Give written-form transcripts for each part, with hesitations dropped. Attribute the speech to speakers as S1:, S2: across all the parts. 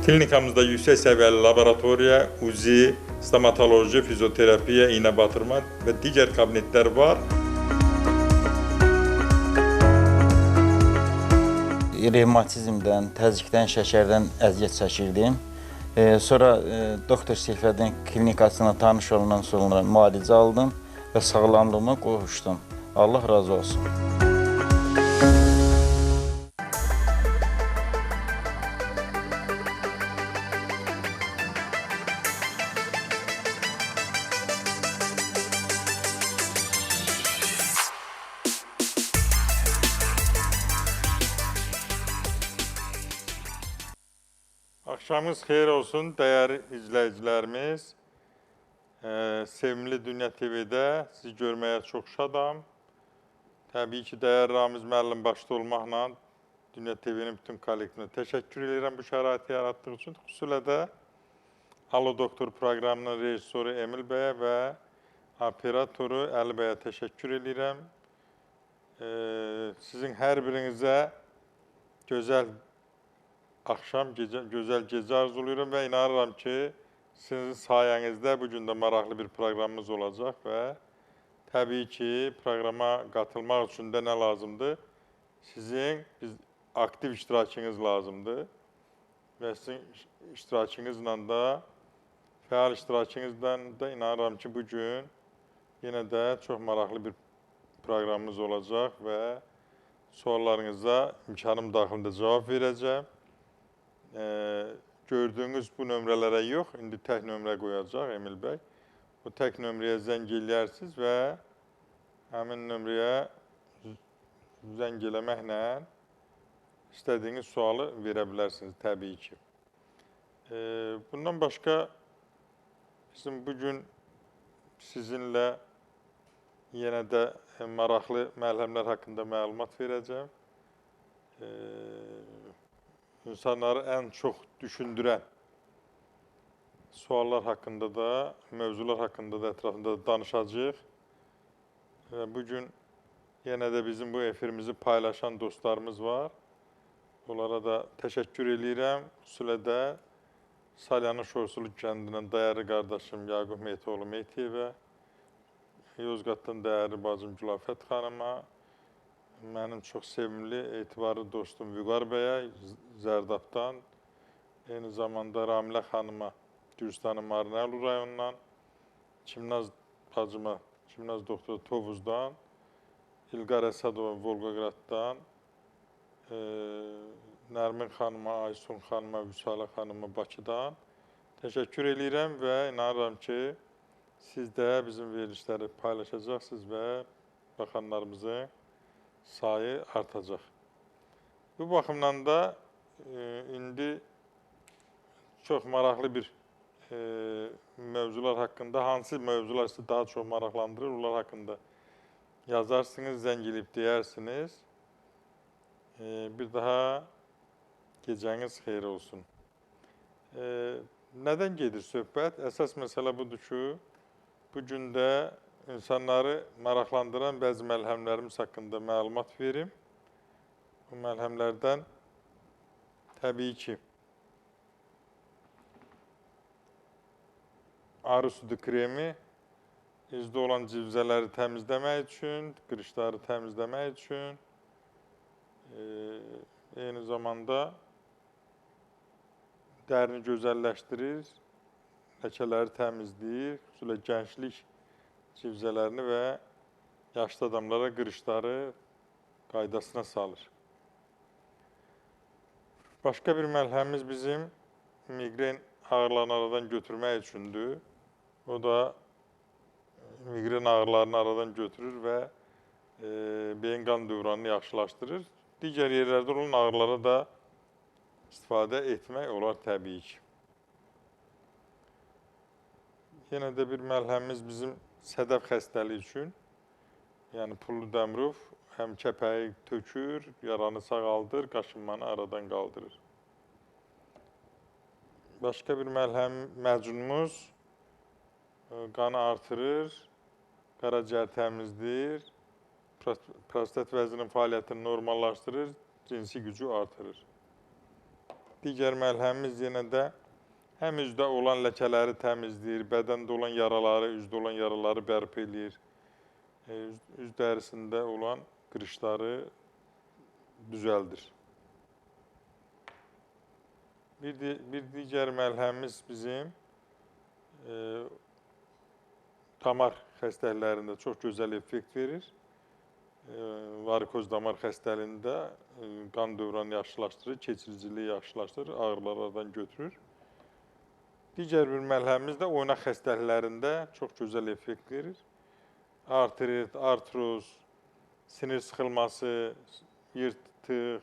S1: Klinikamızda yüksek seviyeli laboratoriya, UZI, stomatoloji, fizyoterapiya, iğne batırma ve diğer kabinetler var.
S2: Revmatizmdən, təzyiqdən, şəkərdən əziyyət çəkirdim. Sonra doktor Seyfəddin klinikasına tanış olandan sonra müalicə aldım və sağlamlığıma qovuşdum. Allah razı olsun.
S1: Akşamınız xeyir olsun değerli izleyicilerimiz. Sevimli Dünya TV'de sizi görmeye çok şadam. Tabii ki değerli Ramiz müəllim başta olmaqla Dünya TV'nin bütün kollektivine teşekkür ederim bu şəraiti yarattığı için. Xüsusilə də Alo Doktor programının rejissoru Emil Bey'e ve operatoru Əli Bey'e teşekkür ederim. Sizin her birinizə gözəl akşam, gözəl gecə arzuluyorum ve inanıram ki, sizin sayenizde bugün de maraqlı bir programımız olacak ve tabii ki programa katılmak için de ne lazımdı? Sizin aktif iştirakiniz lazımdı ve sizin iştirakınızla da, fəal iştirakınızdan da inanıram ki, bugün yine de çok maraqlı bir programımız olacak ve sorularınıza imkanım daxilində cavab verəcəm. Gördüğünüz bu nömrələrə yox, indi tək nömrə qoyacaq Emil Bey. Bu tək nömrəyə zəng eləyərsiniz və həmin nömrəyə zəng eləməklə istədiyiniz sualı verə bilərsiniz təbii ki. Bundan başqa bizim bugün sizinlə yenə də maraqlı məlhəmlər haqqında məlumat verəcəm. İnsanları en çok düşündüren suallar hakkında da, mevzular hakkında da etrafında da danışacağıq. Bugün yine de bizim bu efirimizi paylaşan dostlarımız var. Onlara da teşekkür edirəm. Xüsusilə də Salyanı Şorsuluk kəndindən dəyərli qardaşım Yaqub Meytoğlu Meytiyevə, Yozgatdan dəyərli bacım Gülafət xanıma, mənim çox sevimli, etibarlı dostum Vüqar Bey'e, Zərdabdan, eyni zamanda Ramilə xanıma, Gürcistanın Marinalı rayonundan, Çimnaz bacıma, Çimnaz doktoru Tovuz'dan, İlqar Əsadova Volqograddan, Nərmin xanıma, Aysun xanıma, Vüsalə xanıma Bakıdan təşəkkür edirəm və inanıram ki, siz də bizim verilişləri paylaşacaqsınız və baxanlarımızın sayı artacaq. Bu baxımdan da indi çox maraqlı bir mövzular haqqında, hansı mövzular sizi daha çox maraqlandırır, onlar haqqında yazarsınız, zəng edib deyirsiniz. Bir daha gecəniz xeyir olsun. Nədən gedir söhbət? Əsas məsələ budur ki, bugün də İnsanları maraqlandıran bəzi məlhəmlərimiz haqqında məlumat verim. Bu məlhəmlərdən təbii ki, arı südü kremi izdə olan civzələri təmizləmək üçün, qırışları təmizləmək üçün, eyni zamanda dərini gözəlləşdirir, ləkələri təmizləyir, xüsusilə gənclik civzələrini və yaşlı adamlara qırışları qaydasına salır. Başqa bir məlhəmimiz bizim migren ağrılarını aradan götürmək üçündür. O da migren ağrılarını aradan götürür və beyin qan dövranını yaxşılaşdırır. Digər yerlərdə olan ağrılara da istifadə etmək olar təbii ki. Yenə də bir məlhəmimiz bizim sədəf xəstəliyi üçün, yəni pullu dəmruf həm kəpəyi tökür, yaranı sağaldır, qaşınmanı aradan qaldırır. Başqa bir məcunumuz qanı artırır, qaraciyər təmizləyir, prostat vəzinin fəaliyyətini normallaşdırır, cinsi gücü artırır. digər məlhəmimiz yenə də həm üzdə olan ləkələri təmizləyir, bədəndə olan yaraları, üzdə olan yaraları bərpa eləyir. Üz dərisində olan qırışları düzəldir. Bir digər məlhəmimiz bizim damar xəstəliklərində çox gözəl effekt verir. Varikoz damar xəstəliyində qan dövranı yaxşılaşdırır, keçiriciliyi yaxşılaşdırır, ağrılardan götürür. Digər bir məlhəmimiz də oynaq xəstəliklərində çox gözəl effekt verir. Artrit, artroz, sinir sıxılması, yırtıq,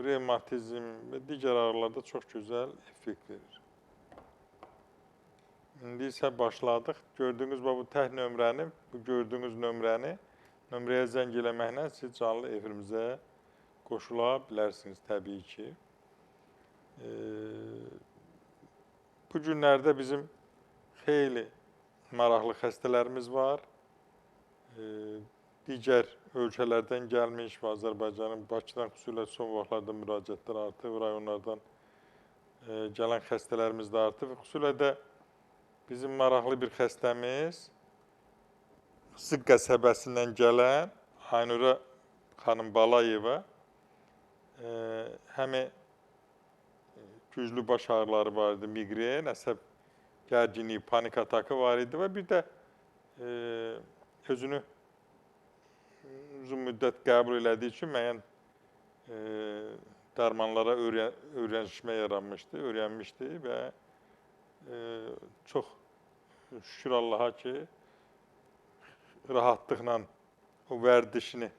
S1: revmatizm və digər ağrılarda çox gözəl effekt verir. İndi isə başladıq. Gördüyünüz bu tək nömrəni, bu gördüyünüz nömrəyə zəng eləməklə siz canlı efirimizə qoşula bilərsiniz təbii ki. Bu günlərdə bizim xeyli maraqlı xəstələrimiz var. Digər ölkələrdən gəlmiş və Azərbaycanın Bakıdan xüsusilə son vaxtlarda müraciətlər artıb, rayonlardan gələn xəstələrimiz də artıb. Xüsusilə də bizim maraqlı bir xəstəmiz Sıx qəsəbəsindən gələn Aynura xanım Balayeva həm güclü baş ağrıları var idi, migren, əsəb gərginliyi, panik atakı var idi və bir də özünü uzun müddət qəbul elədiyi üçün müəyyən dərmanlara öyrənişmə yaranmışdı, öyrənmişdi və çox şükür Allaha ki, rahatlıqla o vərdişini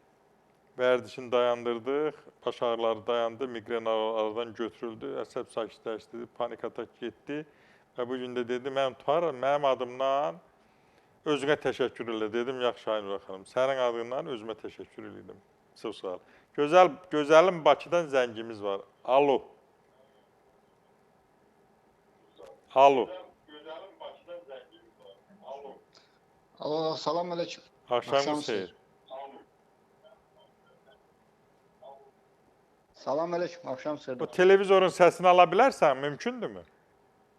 S1: dayandırdıq, baş ağrıları dayandı, migren aradan götürüldü, əsəb sakitləşdi, panik atak getdi və bu gün də dedi, mənim adımdan özünə təşəkkür elə. Dedim, yaxşı Aynur xanım, sənin adından özümə təşəkkür edirəm. Çox sağ ol. Gözəlim Bakıdan zəngimiz var. Alo. Alo. Gözəlim Bakıdan zəngimiz var. Alo.
S3: Alo, salam aleyküm.
S1: Axşamınız xeyir.
S3: Salam aleyküm, axşam xeyir.
S1: Bu televizorun səsini ala bilərsən, mümkündürmü?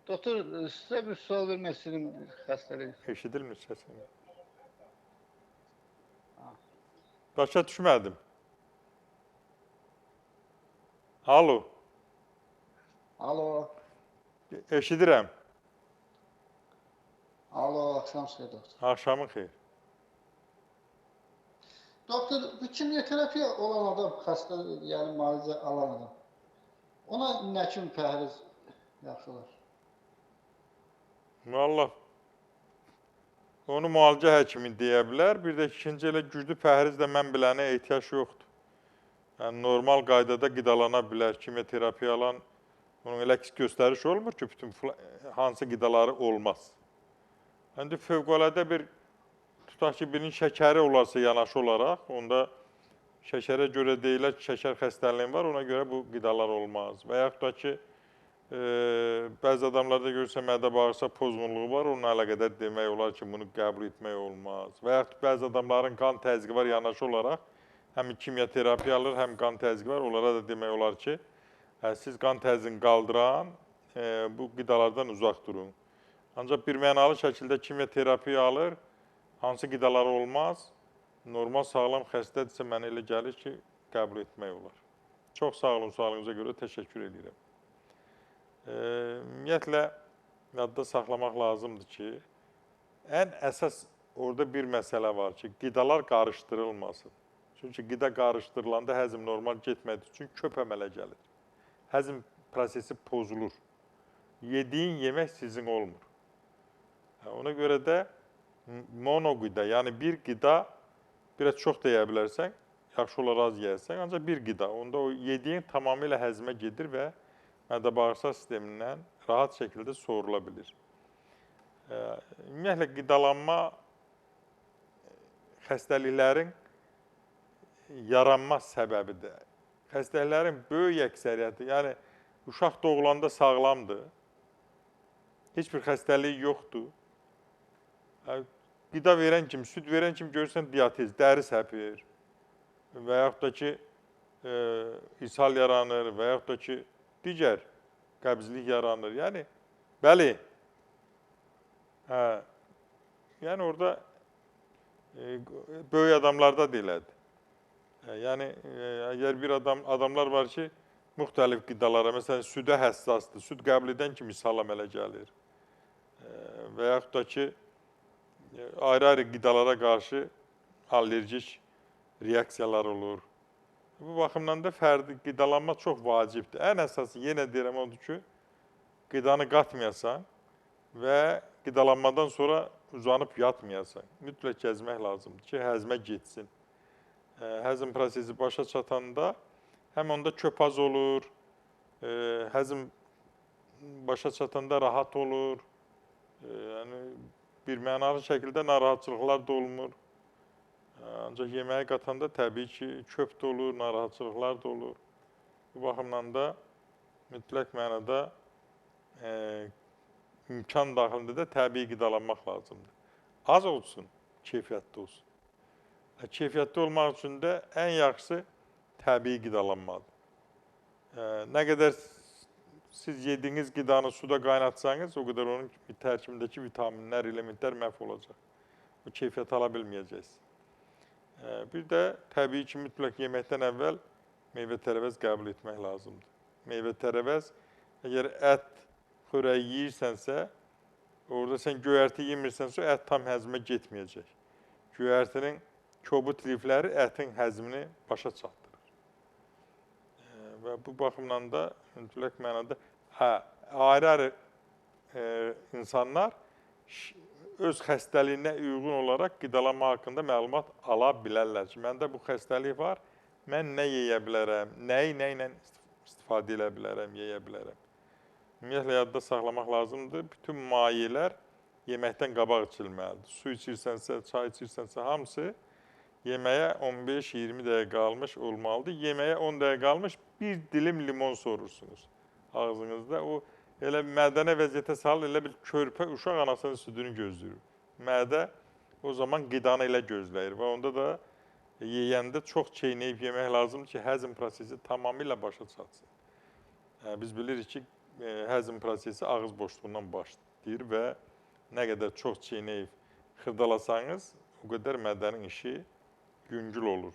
S3: Doktor, sizə bir sual vermək istəyirəm xəstəlik.
S1: Eşidilmir səsini. Başa düşmədim. Alo.
S3: Alo.
S1: Eşidirəm.
S3: Alo, axşam xeyir doktor.
S1: Axşamın xeyir.
S3: Doktor, bu kimyoterapiya olan adam, xəstə, yəni müalicə alan adam. Ona nə kimi pəhriz yaxşı olar?
S1: Vallahi onu müalicə həkimi deyə bilər. Bir də ikinci elə güclü pəhriz də mən bilənə ehtiyac yoxdur. Yəni normal qaydada qidalana bilər. Kimyoterapiya alan onun elə göstəriş olmur ki, bütün hansı qidaları olmaz. İndi fövqəladə bir tutaq ki, birinin şəkəri olarsa yanaşı olaraq, onda şəkərə görə deyilər ki, şəkər xəstəliyin var, ona görə bu qidalar olmaz. Və yaxud da ki, bəzi adamlarda görürsə mədə bağırsa pozğunluğu var, onunla əlaqədar demək olar ki, bunu qəbul etmək olmaz. Və yaxud bəzi adamların qan təzyiqi var yanaşı olaraq, həm kimyoterapiya alır, həm qan təzyiqi var, onlara da demək olar ki, siz qan təzyiqini qaldıran bu qidalardan uzaq durun. Ancaq birmənalı şəkildə kimyoterapiya alır, hansı qidalar olmaz, normal sağlam xəstədirsə mənə elə gəlir ki, qəbul etmək olar. Çox sağ olun, sualınıza görə təşəkkür edirəm. Ümumiyyətlə, yadda saxlamaq lazımdır ki, ən əsas orada bir məsələ var ki, qidalar qarışdırılmasın. Çünki qida qarışdırılanda həzm normal getmədiyi üçün köp əmələ gəlir. Həzm prosesi pozulur. Yediyin yemək sizin olmur. Ona görə də monoqida, yəni bir qida, biraz çox deyə bilərsən, yaxşı olar az yeyərsən, ancaq bir qida. Onda o yediyin tamamilə həzmə gedir və mədə-bağırsaq sistemindən rahat şəkildə soğurula bilir. Ümumiyyətlə, qidalanma xəstəliklərin yaranma səbəbidir. Xəstəliklərin böyük əksəriyyəti, yəni uşaq doğulanda sağlamdır, heç bir xəstəliyi yoxdur. Qida verən kimi, süd verən kimi görürsən diatez, dəri səpir və yaxud da ki, ishal yaranır və yaxud da ki, digər qəbzlik yaranır. Yəni, bəli, yəni orada böyük adamlarda da elədir. Yəni, əgər bir adamlar var ki, müxtəlif qidalara, məsələn, südə həssasdır, süd qəbul edən kimi ishal əmələ gəlir. Və yaxud da ki, ayrı-ayrı qidalara qarşı allergik reaksiyalar olur. Bu baxımdan da fərdi qidalanma çox vacibdir. Ən əsası yenə deyirəm odur ki, qidanı qatmayasan və qidalanmadan sonra uzanıb yatmayasan. Mütləq gəzmək lazımdır ki, həzmə getsin. Həzm prosesi başa çatanda həm onda köp az olur, həzm başa çatanda rahat olur. Yəni, bir mənalı şəkildə narahatçılıqlar da olmur. Ancaq yeməyi qatanda təbii ki, köp də olur, narahatçılıqlar da olur. Bu baxımdan da mütləq mənada imkan daxilində də təbii qidalanmaq lazımdır. Az olsun, keyfiyyətli olsun. Keyfiyyətli olmaq üçün də ən yaxşısı təbii qidalanmadır. Nə qədər siz yediyiniz qidanı suda qaynatsanız, o qədər onun tərkibindəki vitaminlər, elementlər məhv olacaq. O keyfiyyət ala bilməyəcəksiniz. Bir də təbii ki, mütləq yeməkdən əvvəl meyvə-tərəvəz qəbul etmək lazımdır. Meyvə-tərəvəz, əgər ət xörəyi yeyirsənsə, orada sən göyərti yemirsənsə, ət tam həzmə getməyəcək. Göyərtinin kobud lifləri ətin həzmini başa çatdırır. Və bu baxımdan da mütləq mənada ayrı-ayrı insanlar öz xəstəliyinə uyğun olaraq qidalanma haqqında məlumat ala bilərlər ki, məndə bu xəstəlik var, mən nə yeyə bilərəm, nəyi nə ilə istifadə edə bilərəm, yeyə bilərəm. Ümumiyyətlə, yadda saxlamaq lazımdır. Bütün mayelər yeməkdən qabaq içilməlidir. Su içirsənsə, çay içirsənsə, hamısı yeməyə 15-20 dəqiqə qalmış olmalıdır. Yeməyə 10 dəqiqə qalmış bir dilim limon sorursunuz ağzınızda. O elə mədəni vəziyyətə salır, elə bir körpə uşaq anasının südünü gözləyir. Mədə o zaman qidanı elə gözləyir və onda da yeyəndə çox çeynəyib yemək lazımdır ki, həzm prosesi tamamilə başa çatsın. Biz bilirik ki, həzm prosesi ağız boşluğundan başlayır və nə qədər çox çeynəyib xırdalasanız, o qədər mədənin işi yüngül olur.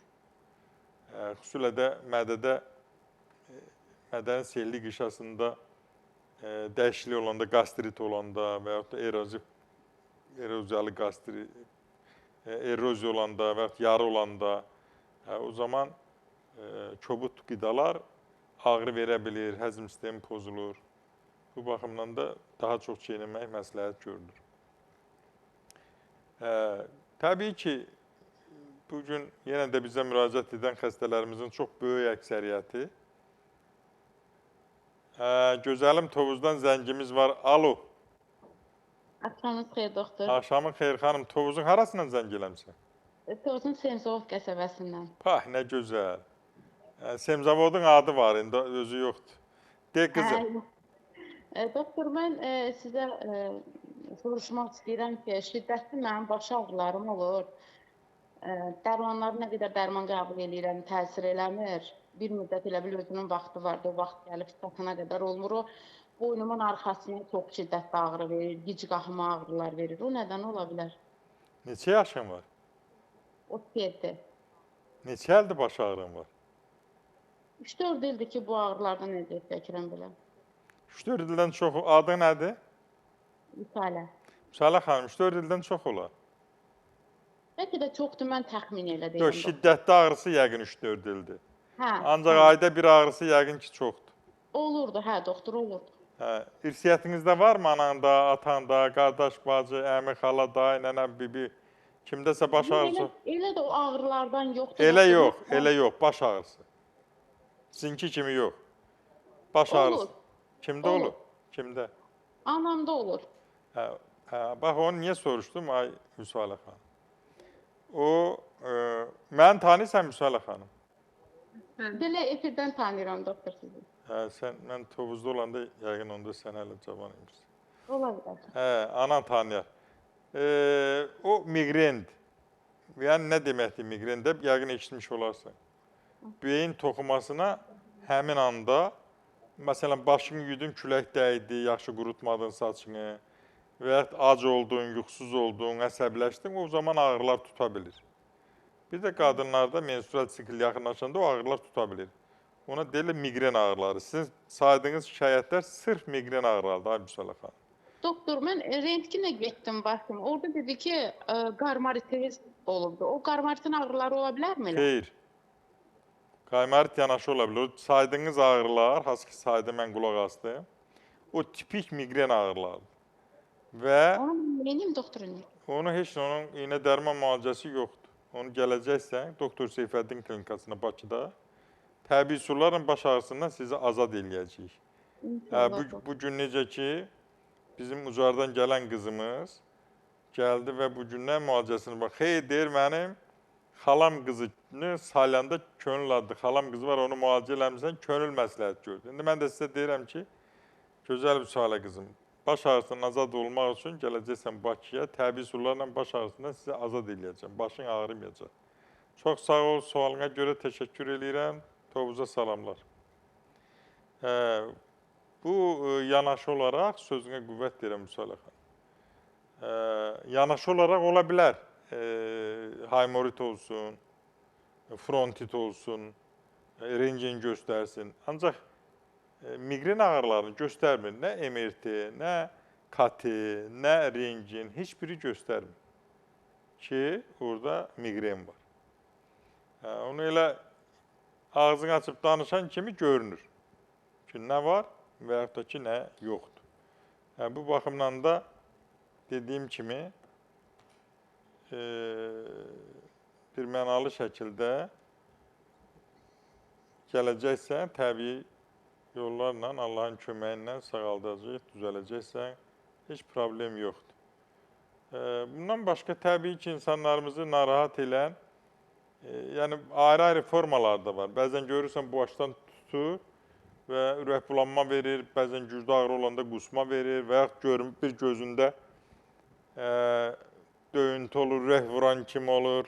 S1: Xüsusilə də mədənin selli qişasında dəyişiklik olanda, qastrit olanda və yaxud da eroziyalı qastrit, eroziya olanda və yaxud yarı olanda o zaman kobud qidalar ağrı verə bilir, həzm sistemi pozulur. Bu baxımdan da daha çox çeynəmək məsləhət görülür. Təbii ki, bugün yenə də bizə müraciət edən xəstələrimizin çox böyük əksəriyyəti gözəlim Tovuzdan zəngimiz var. Alo.
S4: Axşamınız xeyir, doktor.
S1: Axşamın xeyir xanım. Tovuzun harasından zəng eləmsən?
S4: Tovuzun Semzov qəsəbəsindən.
S1: Pah, nə gözəl. Semzavodun adı var, indi özü yoxdur. De qızım.
S4: Doktor, mən sizə soruşmaq istəyirəm ki, şiddətli mənim baş ağrılarım olur. Dərmanları nə qədər dərman qəbul edirəm, təsir eləmir. Bir müddət elə bil özünün vaxtı vardı, o vaxt gəlib statına qədər olmur. O, boynumun arxasına çox şiddətli ağrı verir, gic qalxma ağrılar verir. O nədən ola bilər?
S1: Neçə yaşın var?
S4: 37.
S1: Neçə ildir baş ağrın var?
S4: 3-4 ildir ki, bu ağrılardan necə çəkirəm belə.
S1: 3-4 ildən çox, adı nədir?
S4: Müsalə.
S1: Müsalə xanım, 3-4 ildən çox olar.
S4: Bəlkə də çoxdur, mən təxmin elə deyirəm.
S1: Yox, şiddətli ağrısı yəqin 3-4 ildir. Ancaq ayda bir ağrısı yəqin ki, çoxdur.
S4: Olurdu, hə, doktor, olurdu.
S1: İrsiyyətinizdə varmı ananda, atanda, qardaş, bacı, əmi, xala, dayı, nənə, bibi, kimdəsə baş ağrısı?
S4: Elə də o ağrılardan yoxdur.
S1: Elə yox, baş ağrısı. Sizinki kimi yox. Baş ağrısı.
S4: Olur.
S1: Kimdə olur? Kimdə?
S4: Anamda olur.
S1: Bax, onu niyə soruşdum, ay Müsalə xanım? O, mən tanıyırsan Müsalə xanım?
S4: Belə efirdən tanıyıram, doktor, sizi.
S1: Mən Tovuzda olanda, yəqin onda sən hələ cavan imişsin.
S4: Ola bilər.
S1: Anan tanıyar. O miqrendir. Yəni, nə deməkdir miqrendə? Yəqin eşitmiş olarsan. Beyin toxumasına həmin anda Məsələn, başını yudun, külək dəydi, yaxşı qurutmadın saçını və ya ac oldun, yuxusuz oldun, əsəbləşdin, o zaman ağrılar tuta bilir. Bir də qadınlarda menstrual sikl yaxınlaşanda o ağrılar tuta bilir. Ona deyirlər migren ağrıları. Sizin saydığınız şikayətlər sırf migren ağrılardır, ay Müsələ xanım.
S4: Doktor, mən rentgenə getdim, baxdım. Orada dedi ki, qarmaritiz olubdu. O qarmaritin ağrıları ola bilərmi elə?
S1: Xeyr. Qaymarit yanaşı ola bilir. O saydığınız ağrılar, hansı ki saydı mən qulaq astım, o tipik migren ağrılardır. Və
S4: Onu neyim doktor?
S1: onu heç onun iynə dərman müalicəsi yoxdur. Onu gələcəksən, Doktor Seyfəddin klinikasına Bakıda təbii üsullarla baş ağrısından sizi azad eləyəcəyik. Bu gün necə ki, bizim Ucardan gələn qızımız gəldi və bu gün nə müalicəsini bax. Xeyr, deyir mənim xalam qızını salyanda könül adlı xalam qızı var, onu müalicə eləmirsən, könül məsləhət gördü. İndi mən də sizə deyirəm ki, gözəl bir salə qızım, baş ağrısından azad olmaq üçün gələcəksən Bakıya, təbii üsullarla baş ağrısından sizi azad eləyəcəm, başın ağrımayacaq. Çox sağ ol, sualına görə təşəkkür edirəm, Tovuza salamlar. Bu yanaşı olaraq, sözünə qüvvət deyirəm Müsələ xanım. Yanaşı olaraq ola bilər, hemoroid olsun, frontit olsun, rentgen göstərsin. Ancaq migren ağrılarını göstərmir. Nə MRT, nə KT, nə rentgen, heç biri göstərmir ki, orada migren var. Onu elə ağzını açıb danışan kimi görünür ki, nə var və yaxud da ki, nə yoxdur. Bu baxımdan da dediyim kimi bir mənalı şəkildə gələcəksən, təbii yollarla, Allahın köməyi ilə sağaldacaq, düzələcəksən, heç problem yoxdur. Bundan başqa təbii ki, insanlarımızı narahat edən, yəni ayrı-ayrı formalar da var. Bəzən görürsən başdan tutur və ürək bulanma verir, bəzən güclü ağrı olanda qusma verir və yaxud bir gözündə döyüntü olur, ürək vuran kimi olur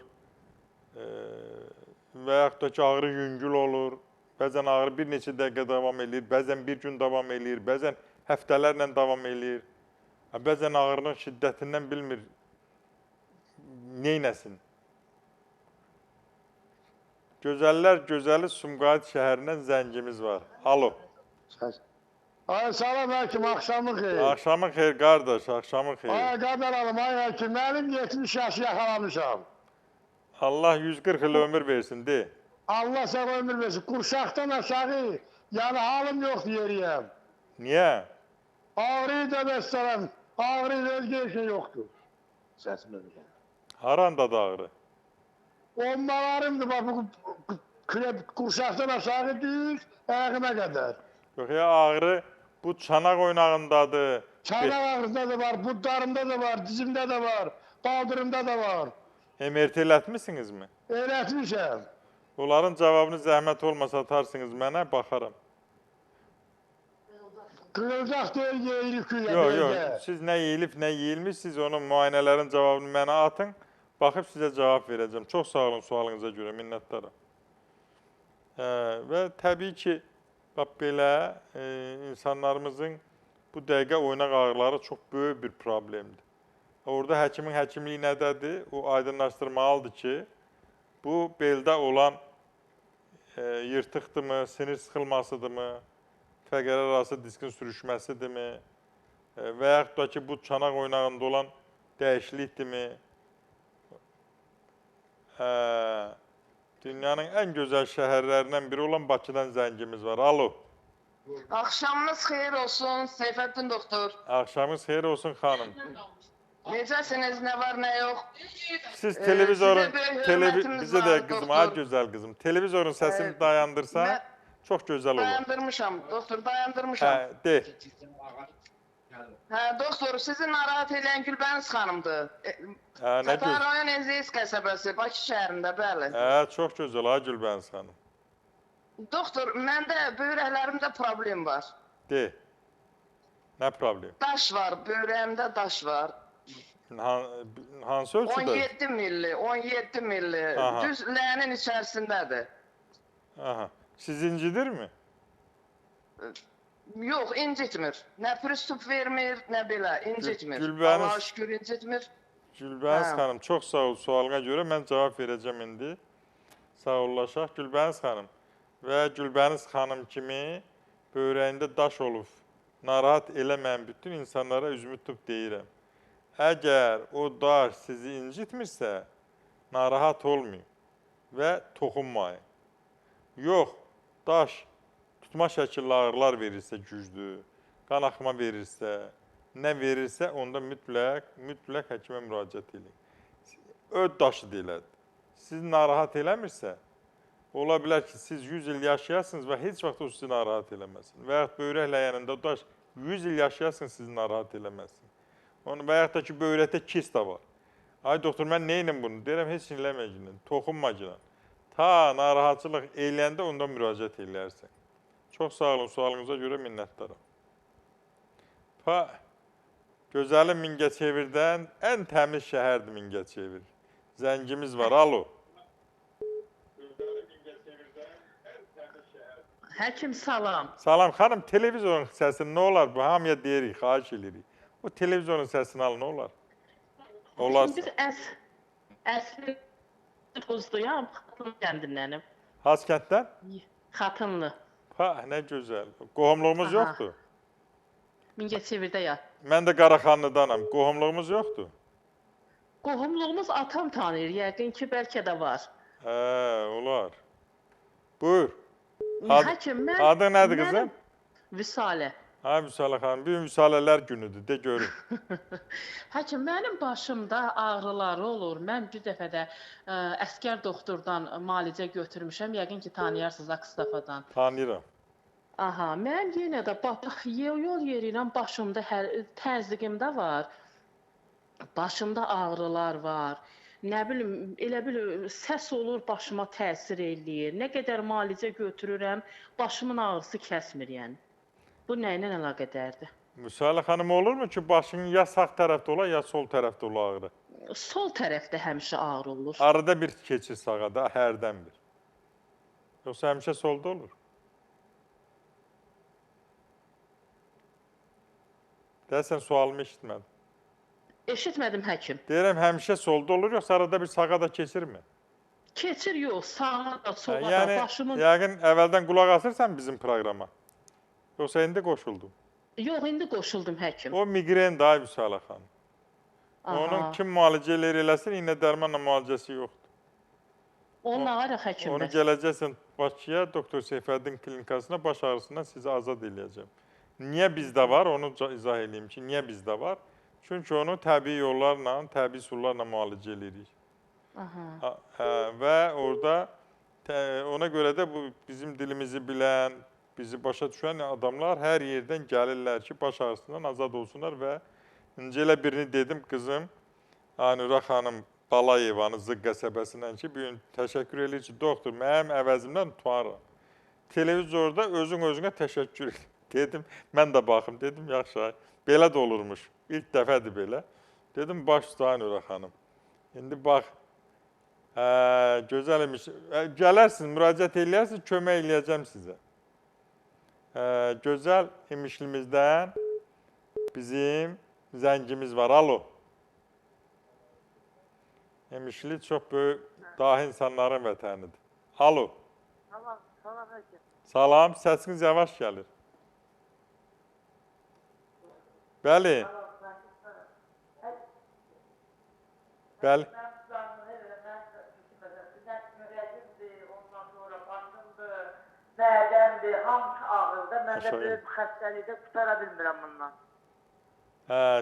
S1: və yaxud da ki, ağrı yüngül olur. Bəzən ağrı bir neçə dəqiqə davam edir, bəzən bir gün davam edir, bəzən həftələrlə davam edir. Bəzən ağrının şiddətindən bilmir neynəsin. Gözəllər gözəli Sumqayıt şəhərindən zəngimiz var. Alo.
S5: Ay salam həkim, axşamın xeyir.
S1: Axşamın xeyir qardaş, axşamın xeyir.
S5: Ay qədər alım, ay həkim, mənim 70 yaşı yaxalamışam.
S1: Allah 140 il ömür versin, de.
S5: Allah sağ ömür versin. Qurşaqdan aşağı, yəni halım yoxdur yeriyəm.
S1: Niyə?
S5: Ağrıyı da bəstərəm, ağrıyı özgə şey yoxdur. Səsim ödür.
S1: Haranda da ağrı?
S5: Onmalarımdır, bax bu qurşaqdan aşağı düz, ayağıma qədər.
S1: Yox ya, ağrı bu çanaq oynağındadır.
S5: Çanak ağrısında da var, budlarımda da var, dizimdə də var, baldırımda da var.
S1: MRT elətmisinizmi?
S5: Elətmişəm.
S1: Onların cavabını zəhmət olmasa atarsınız mənə, baxaram.
S5: Qırılacaq deyil, yeyilik güyə.
S1: Yox, siz nə yeyilib, nə yeyilmiş, siz onun müayinələrin cavabını mənə atın. Baxıb sizə cavab verəcəm. Çox sağ olun sualınıza görə, minnətdaram. Və təbii ki, bax belə insanlarımızın bu dəqiqə oynaq ağrıları çox böyük bir problemdir. Orada həkimin həkimliyi nədədir? O aydınlaşdırmalıdır ki, bu beldə olan yırtıqdırmı, sinir sıxılmasıdırmı, fəqərə arası diskin sürüşməsidirmi və yaxud da ki, bu çanaq oynağında olan dəyişiklikdirmi? Dünyanın ən gözəl şəhərlərindən biri olan Bakıdan zəngimiz var. Alo.
S6: Axşamınız xeyir olsun Seyfəddin doktor.
S1: Axşamınız xeyir olsun xanım.
S6: Necəsiniz, nə var, nə yox?
S1: Siz televizorun,
S6: sizə böyük hörmətimiz
S1: bizə də
S6: var,
S1: qızım,
S6: doktor.
S1: ay gözəl qızım, televizorun səsini dayandırsan, çox gözəl olur.
S6: Dayandırmışam, doktor, dayandırmışam.
S1: De.
S6: Doktor, sizi narahat edən Gülbəniz xanımdır.
S1: Nə
S6: Xətai
S1: gözəl.
S6: rayon Enzeyiz qəsəbəsi, Bakı şəhərində, bəli.
S1: Çox gözəl, ay Gülbəniz xanım.
S6: Doktor, məndə böyrəklərimdə problem var.
S1: De. Nə problem?
S6: Daş var, böyrəyimdə daş var.
S1: Hansı ölçüdə?
S6: 17 milli,
S1: Aha.
S6: düz ləyənin içərisindədir.
S1: Aha. Siz incidirmi?
S6: Yox, incitmir. Nə pristup vermir, nə belə, incitmir.
S1: Gülbəniz-
S6: Allah'a şükür incitmir.
S1: Gülbəniz
S6: Hə.
S1: xanım, çox sağ ol sualına görə. Mən cavab verəcəm indi. Sağ ollaşaq. Gülbəniz xanım və Gülbəniz xanım kimi böyrəyində daş olub, narahat eləməyən bütün insanlara üzümü tutub deyirəm. Əgər o daş sizi incitmirsə, narahat olmayın və toxunmayın. Yox, daş tutma şəkilli ağrılar verirsə güclü, qan axma verirsə, nə verirsə, onda mütləq həkimə müraciət edin. Öz daşı deyilədir. Sizi narahat eləmirsə, ola bilər ki, siz 100 il yaşayasınız və heç vaxt o sizi narahat eləməsin. Və yaxud böyrək ləyənində daş 100 il yaşayasınız, sizi narahat eləməsin. Və yaxud da ki, böyrəkdə kist də var. Ay doktor, mən neyim bunu? Deyirəm, heç eləməyəcəklə, toxunmacaqla. Ta narahatçılıq eləyəndə onda müraciət eləyərsən. Çox sağ olun, sualınıza görə minnətdaram. Gözəli Mingəçevirdən ən təmiz şəhərdir Mingəçevir. Zəngimiz var, alo.
S7: Həkim salam.
S1: Salam xanım, televizorun səsini nə olar bu? Hamıya deyirik, xahiş edirik. O televizorun səsini al, nə olar? Olarsa.
S7: Biz əsli Tuzluyam, Xatınlı kəndindənim.
S1: Has kənddən?
S7: Xatınlı.
S1: Nə gözəl. Qohumluğumuz
S7: Aha.
S1: yoxdur.
S7: Mingəçevirdə yat.
S1: Mən də Qaraxanlıdanam. Qohumluğumuz yoxdur.
S7: Qohumluğumuz atam tanıyır, yəqin ki, bəlkə də var.
S1: Olar. Buyur.
S7: Həkim,
S1: Adı nədir qızım?
S7: Vüsalə.
S1: Vüsalə xanım, bir Vüsalələr günüdür, de görün.
S7: Həkim, mənim başımda ağrıları olur. Mən bir dəfə də əskər doktordan müalicə götürmüşəm. Yəqin ki, tanıyarsınız Akstafadan.
S1: Tanıyıram.
S7: Aha, mən yenə də yol yeri ilə başımda təzyiqimdə var. Başımda ağrılar var. Nə bilim, elə bil səs olur, başıma təsir eləyir. Nə qədər müalicə götürürəm, başımın ağrısı kəsmir yəni. Bu nə ilə əlaqədardır?
S1: Vüsalə xanım, olurmu ki, başının ya sağ tərəfdə ola, ya sol tərəfdə ola ağrı?
S7: Sol tərəfdə həmişə ağrı olur.
S1: Arada bir keçir sağa da, hərdən bir. Yoxsa həmişə solda olur? Deyəsən, sualımı eşitmədim.
S7: Eşitmədim həkim.
S1: Deyirəm, həmişə solda olur, yoxsa arada bir sağa da keçirmi?
S7: Keçir yox, sağa da, sola da,
S1: Yəni,
S7: başımın...
S1: yəqin əvvəldən qulaq asırsan bizim proqrama. Yoxsa indi qoşuldum.
S7: Yox, indi qoşuldum həkim.
S1: O migren daha Vüsalə xanım. Onun kim müalicə eləsin, iynə dərmanla müalicəsi yoxdur.
S7: Onun ağrı həkim
S1: Onu
S7: bəs.
S1: gələcəksən Bakıya, Doktor Seyfəddin klinikasına, baş ağrısından sizi azad eləyəcəm. Niyə bizdə var, onu izah edeyim ki, niyə bizdə var? Çünki onu təbii yollarla, təbii üsullarla müalicə edirik. Və orada, ona görə də bu bizim dilimizi bilən, bizi başa düşən adamlar hər yerdən gəlirlər ki, baş ağrısından azad olsunlar və incə elə birini dedim, qızım, Anura xanım Balayevanı Zıq qəsəbəsindən ki, bir gün təşəkkür edir ki, doktor, mənim əvəzimdən tutarım. Televizorda özün-özünə təşəkkür edir. Dedim, mən də baxım, dedim, yaxşı, belə də olurmuş. İlk dəfədir belə. Dedim, baş üstə Anura xanım. İndi bax, gözəl imiş. Gələrsiniz, müraciət eləyərsiniz, kömək eləyəcəm sizə. Gözəl imişlimizdən bizim zəngimiz var. Alo. İmişli çox böyük, dahi insanların vətənidir. Alo.
S8: Salam, həkim.
S1: Salam, səsiniz yavaş gəlir. Bəli. Bəli.
S8: Bədəndir, hamısı ağırdır. Mən də böyük xəstəlikdə qutara bilmirəm bundan.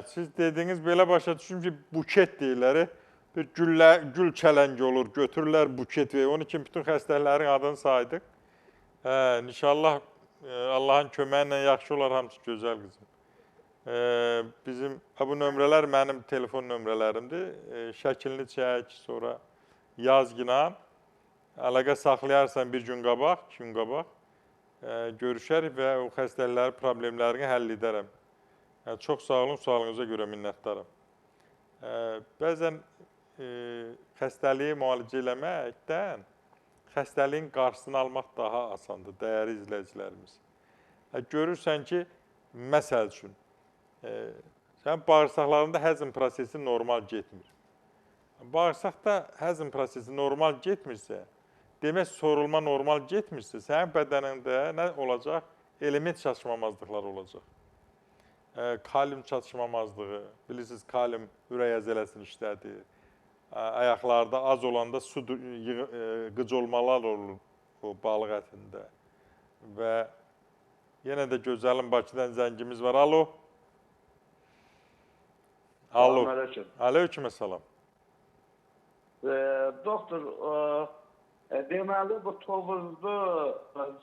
S1: Siz dediniz, belə başa düşün ki, buket deyirlər. Bir gül çələngi olur, götürürlər buket və onun için bütün xəstəliklərin adını saydıq. İnşallah Allahın köməyi ilə yaxşı olar, hamısı gözəl qızım. Bizim, bu nömrələr mənim telefon nömrələrimdir. Şəkilini çək, sonra yaz ginan. Əlaqə saxlayarsan bir gün qabaq, 2 gün qabaq görüşərik və o xəstəlikləri, problemlərini həll edərəm. Çox sağ olun, sualınıza görə minnətdaram. Bəzən xəstəliyi müalicə eləməkdən xəstəliyin qarşısını almaq daha asandır, dəyərli izləyicilərimiz. Görürsən ki, məsəl üçün, sənin bağırsaqlarında həzm prosesi normal getmir. Bağırsaqda həzm prosesi normal getmirsə, demək sorulma normal getmirsə, sənin bədənində nə olacaq? Element çatışmamazlıqları olacaq. Kalium çatışmamazlığı, bilirsiniz, kalium ürək əzələsini işlədir. Ayaqlarda az olanda su qıcolmalar olur o balıq ətində. Və yenə də gözəlim Bakıdan zəngimiz var. Alo. Alo. Aleyküm salam.
S9: Doktor, deməli bu Tovuzlu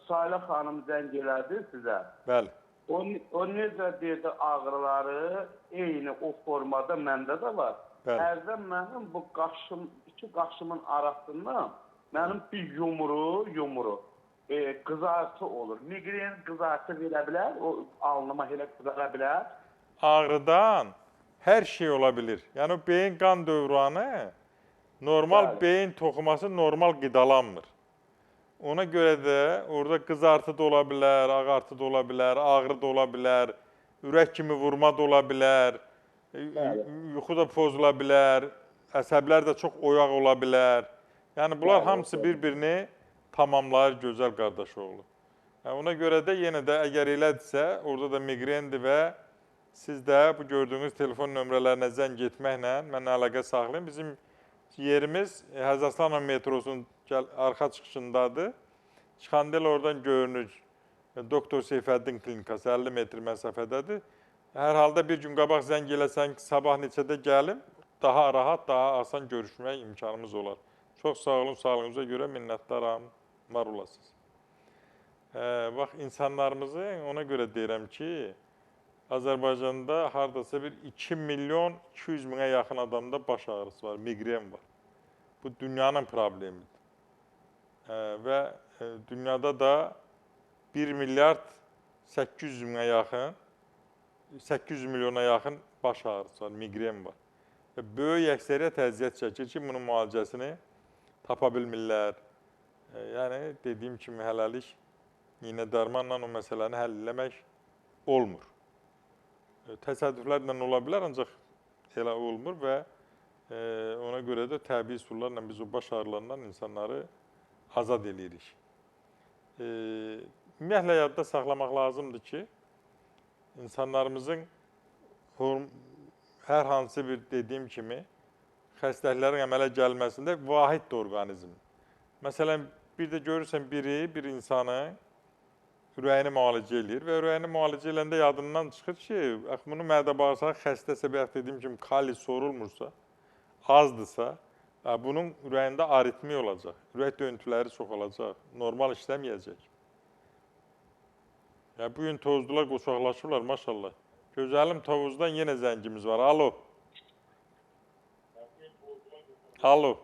S9: Sahilə xanım zəng elədi sizə.
S1: Bəli.
S9: O necə dedi ağrıları eyni o formada məndə də var. Hərdən mənim bu iki qaşımın arasından mənim bir yumru qızartı olur. Migren qızartı verə bilər, o alnıma elə qızara bilər.
S1: Ağrıdan hər şey ola bilir. Yəni beyin qan dövranı normal beyin toxuması normal qidalanmır. Ona görə də orada qızartı da ola bilər, ağartı da ola bilər, ağrı da ola bilər, ürək kimi vurma da ola bilər, yuxu da pozula bilər, əsəblər də çox oyaq ola bilər. Yəni bunlar hamısı bir-birini tamamlayır gözəl qardaşoğlu. Ona görə də yenə də əgər elədirsə, orada da migrendir və siz də bu gördüyünüz telefon nömrələrinə zəng etməklə mənə əlaqə saxlayın. Bizim yerimiz Həzərslanov metrosunun arxa çıxışındadır. Çıxanda elə oradan görünür. Doktor Seyfəddin klinikası 50 metr məsafədədir. Hər halda bir gün qabaq zəng eləsən ki, sabah neçədə gəlim, daha rahat, daha asan görüşmək imkanımız olar. Çox sağ olun, sağlığınıza görə minnətdaram, var olasınız. Bax, insanlarımızın ona görə deyirəm ki, Azərbaycanda hardasa bir 2 milyon 200 minə yaxın adamda baş ağrısı var, migren var. Bu dünyanın problemidir. Və dünyada da 1 milyard 800 minə yaxın, 800 milyona yaxın baş ağrısı var, migren var. Və böyük əksəriyyət əziyyət çəkir ki, bunun müalicəsini tapa bilmirlər. Yəni, dediyim kimi hələlik iynə dərmanla o məsələni həll eləmək olmur. Təsadüflərlə ola bilər, ancaq elə olmur və ona görə də təbii üsullarla biz o baş ağrılarından insanları azad edirik. Ümumiyyətlə, yadda saxlamaq lazımdır ki, insanlarımızın hər hansı bir dediyim kimi xəstəliklərin əmələ gəlməsində vahid orqanizm. Məsələn, bir də görürsən bir insanın ürəyini müalicə edir və ürəyini müalicə eləndə yadından çıxır ki, bunu mədə bağırsağı xəstəsə, bəyək dediyim kimi kali sorulmursa, azdırsa, bunun ürəyində aritmi olacaq, ürək döyüntüləri çox olacaq, normal işləməyəcək. Bugün Tovuzlular qoçaqlaşırlar, maşallah. Gözəlim Tovuzdan yenə zəngimiz var. Alo. Alo.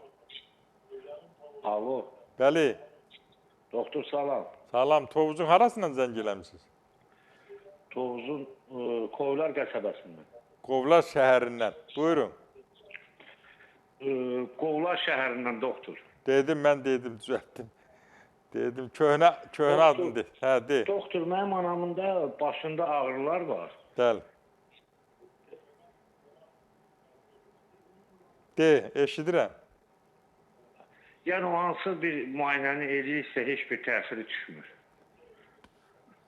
S9: Alo.
S1: Bəli.
S9: Doktor, salam.
S1: Salam. Tovuzun harasından zəng eləmişsiniz?
S9: Tovuzun Qovlar qəsəbəsindən.
S1: Qovlar şəhərindən. Buyurun.
S9: Qovlar şəhərindən doktor.
S1: Dedim, mən dedim, düzəltdim. Dedim, köhnə adını de. Hə, de.
S9: Doktor, mənim anamın da başında ağrılar var.
S1: Dəl. De, eşidirəm.
S9: Yəni, o hansı bir müayinəni eləyirsə, heç bir təsiri düşmür.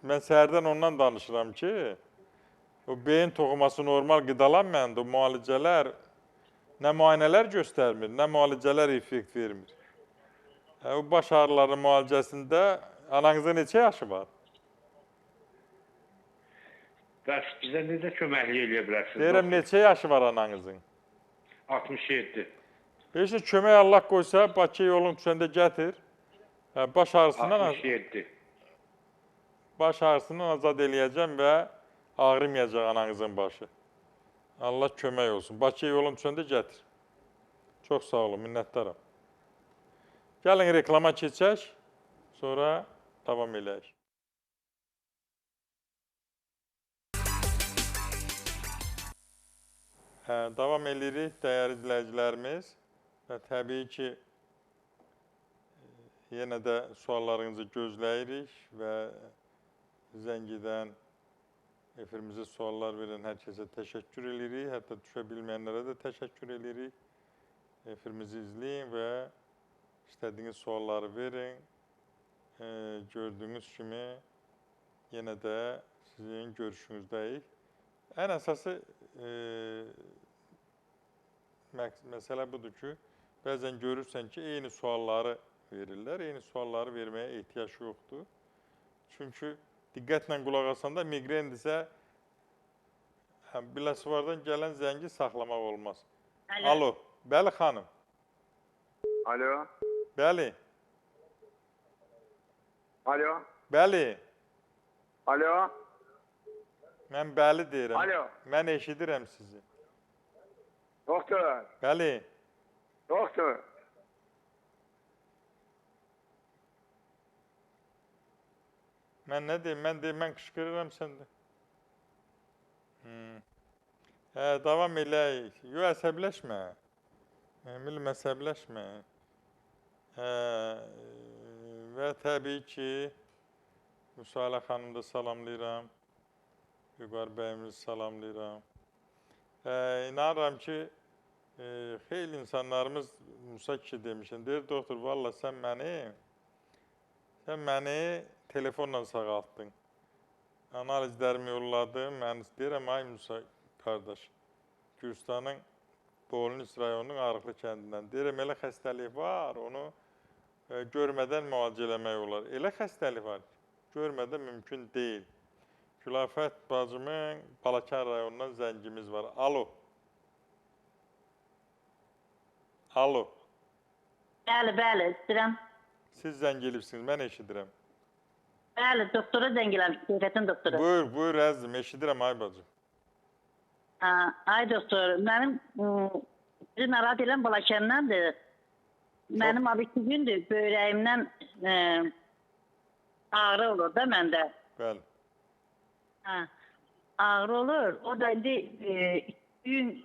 S1: Mən səhərdən ondan danışıram ki, o beyin toxuması normal qidalanmayanda o müalicələr nə müayinələr göstərmir, nə müalicələr effekt vermir. O baş ağrıları müalicəsində ananızda neçə yaşı var?
S9: Bəs bizə necə köməklik eləyə bilərsiniz?
S1: Deyirəm, neçə yaşı var ananızın?
S9: 67.
S1: Heç kömək Allah qoysa, Bakı yolun düşəndə gətir. Baş ağrısından
S9: 67.
S1: Baş ağrısından azad eləyəcəm və ağrımayacaq ananızın başı. Allah kömək olsun. Bakı yolun düşəndə gətir. Çox sağ olun, minnətdaram. Gəlin reklama keçək, sonra davam eləyək. Davam edirik, dəyərli izləyicilərimiz. Və təbii ki, yenə də suallarınızı gözləyirik və Zəngidən efirimize suallar veren herkese teşekkür edirik. Hatta düşə bilmeyenlere de teşekkür edirik. Efirimizi izleyin ve istediğiniz sualları verin. Gördüğünüz kimi yine de sizin görüşünüzdeyik. En esası mesele budur ki, bəzən görürsən ki, eyni sualları verirlər. Eyni sualları verməyə ehtiyac yoxdur. Çünki diqqətlə qulaq asanda migrendirsə, biləsuvardan gələn zəngi saxlamaq olmaz. Alo, bəli xanım.
S10: Alo.
S1: Bəli.
S10: Alo.
S1: Bəli.
S10: Alo.
S1: Mən bəli deyirəm.
S10: Alo.
S1: Mən eşidirəm sizi.
S10: Doktor.
S1: Bəli.
S10: Doktor.
S1: Mən nə deyim? Mən qışqırıram səndə. Davam eləyik. Yox, əsəbləşmə. Bilmə, əsəbləşmə. Və təbii ki, Müsalə xanımı da salamlayıram. Vüqar bəyimizi salamlayıram. İnanıram ki, xeyli insanlarımız Musa kişi demişsin. Deyir, doktor, valla sən məni telefonla sağaltdın. Analizlərimi yolladım. Mən deyirəm, ay Musa qardaş, Gürcistanın Bolnis rayonunun Arıqlı kəndindən. Deyirəm, elə xəstəlik var, onu görmədən müalicə eləmək olar. Elə xəstəlik var, görmədən mümkün deyil. Külafət bacımın Balakən rayonundan zəngimiz var. Alo. Alo.
S8: Bəli, bəli, istəyirəm.
S1: Siz zəng elibsiniz, mən eşidirəm.
S8: Bəli, doktora zəng eləmişəm, Seyfətin doktora.
S1: Buyur, əzizim, eşidirəm, ay bacım.
S8: Ay doktor, mənim bizi narahat edən Balakəndəndir. Mənim abi 2 gündür böyrəyimdən ağrı olur da məndə.
S1: Bəli.
S8: Ağrı olur. O da indi gün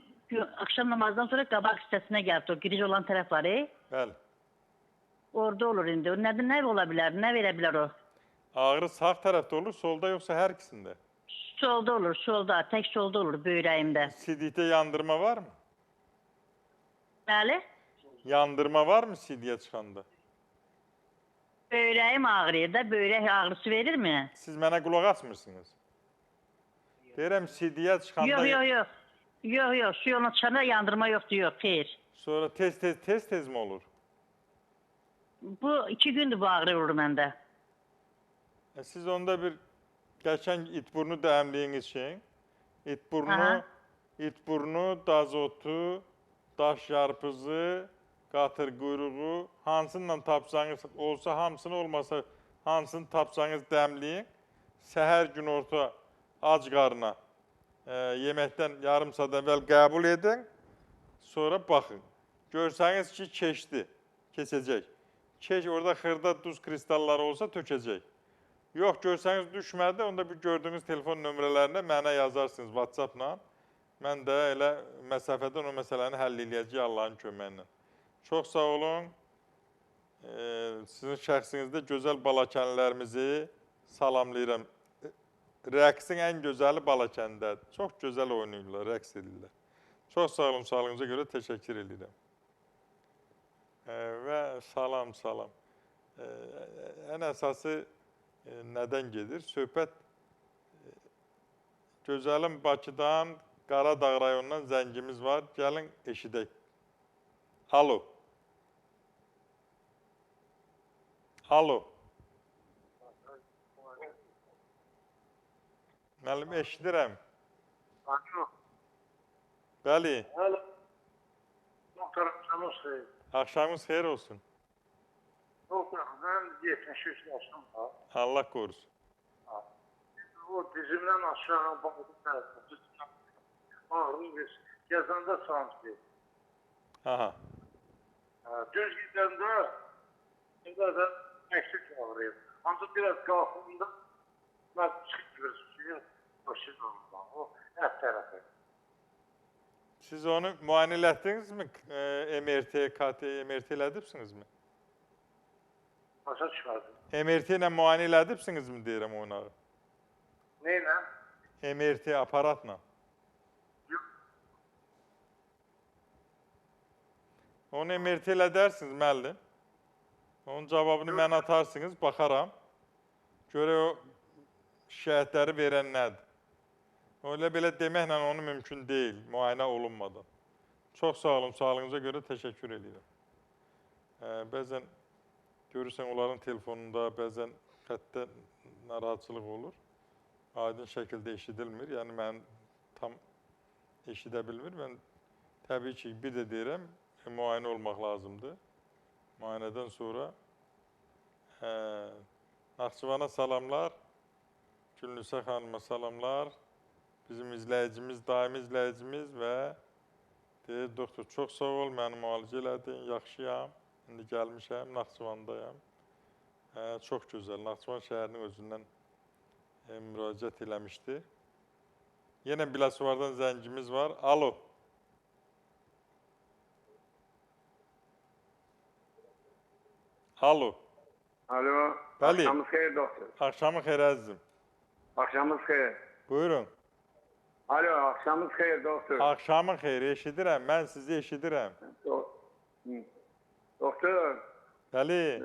S8: akşam namazdan sonra qabaq hissəsinə gəldi. O giriş olan tərəf var.
S1: Bəli.
S8: Orada olur indi. Nə ola bilər? Nə verə bilər o?
S1: Ağrı sağ tərəfdə olur, solda yoxsa hər ikisində?
S8: Solda olur, solda. Tək solda olur böyrəyimdə.
S1: Sidikdə yandırma var mı?
S8: Bəli.
S1: Yandırma var mı sidiyə çıxanda?
S8: Böyrəyim ağrıyır da, böyrək ağrısı verirmi?
S1: Siz mənə qulaq asmırsınız. Deyirəm, sidiyə çıxanda...
S8: Yox, su yoluna çıxanda yandırma yoxdur, yox, xeyr.
S1: Sonra tez mi olur?
S8: Bu 2 gündür bu ağrı olur məndə.
S1: Siz onda bir geçen itburnu dəmliyiniz şeyin. İtburnu, dazotu, daş yarpızı, qatır quyruğu, hansından tapsanız olsa, hamısını olmasa, hansını tapsanız dəmliyin. Səhər gün orta ac qarına yeməkdən yarım saat əvvəl qəbul edin, sonra baxın. Görsəniz ki, keçəcək. Orada xırda duz kristalları olsa tökəcək. Yox, görsəniz düşmədi, onda bir gördüyünüz telefon nömrələrinə mənə yazarsınız WhatsApp-la. Mən də elə məsafədən o məsələni həll edəcəyik Allahın köməyinlə. Çox sağ olun. Sizin şəxsinizdə gözəl Balakənlilərimizi salamlayıram. Rəqsin ən gözəli Balakəndədir. Çox gözəl oynayırlar, rəqs edirlər. Çox sağ olun, sağlığınıza görə təşəkkür edirəm. Və salam. Ən əsası nədən gedir? Söhbət gözəlim Bakıdan, Qaradağ rayonundan zəngimiz var. Gəlin, eşidək. Alo. Müəllim, eşidirəm. Bəli. Axşamınız xeyir olsun.
S5: Doktor, mən 73 yaşım var.
S1: Allah qorusun.
S5: O dizimdən aşağı bağlı ağrı gəzəndə sancı.
S1: Aha.
S5: Düz gidəndə da məktub ağrıyır. Ancaq biraz qalxımda mən çıxır suyun başını aldım. O hər tərəfə.
S1: Siz onu müayinə elətdinizmi? MRT, KT, MRT elədibsinizmi?
S5: Başa çıxardım.
S1: MRT ilə müayinə elədibsinizmi deyirəm onu?
S10: Neyle?
S1: MRT aparatla. Onu MRT ilə dərsiniz, müəllim. Onun cavabını mən atarsınız, baxaram. Görə o şikayətləri verən nədir? Öyle belə deməklə onu mümkün deyil, müayinə olunmadan. Çox sağ olun, sağlığınıza görə təşəkkür edirəm. Bəzən görürsən onların telefonunda, bəzən xəttə narahatçılıq olur. Aydın şəkildə eşidilmir, yəni mən tam eşidə bilmir. Mən təbii ki, bir də deyirəm, müayinə olmaq lazımdır. Müayinədən sonra Naxçıvana salamlar, Gülnüsə xanıma salamlar, bizim izləyicimiz, daimi izləyicimiz və deyir, doktor, çox sağ ol, məni müalicə elədin, yaxşıyam, indi gəlmişəm, Naxçıvandayam. Çox gözəl, Naxçıvan şəhərinin özündən müraciət eləmişdi. Yenə Biləsuvardan zəngimiz var. Alo. Alo.
S10: Alo.
S1: Bəli.
S10: Axşamınız xeyir doktor.
S1: Axşamın xeyir əzizim.
S10: Axşamınız xeyir.
S1: Buyurun.
S10: Alo, axşamınız xeyir doktor.
S1: Axşamın xeyir, eşidirəm. Mən sizi eşidirəm.
S10: Doktor.
S1: Bəli.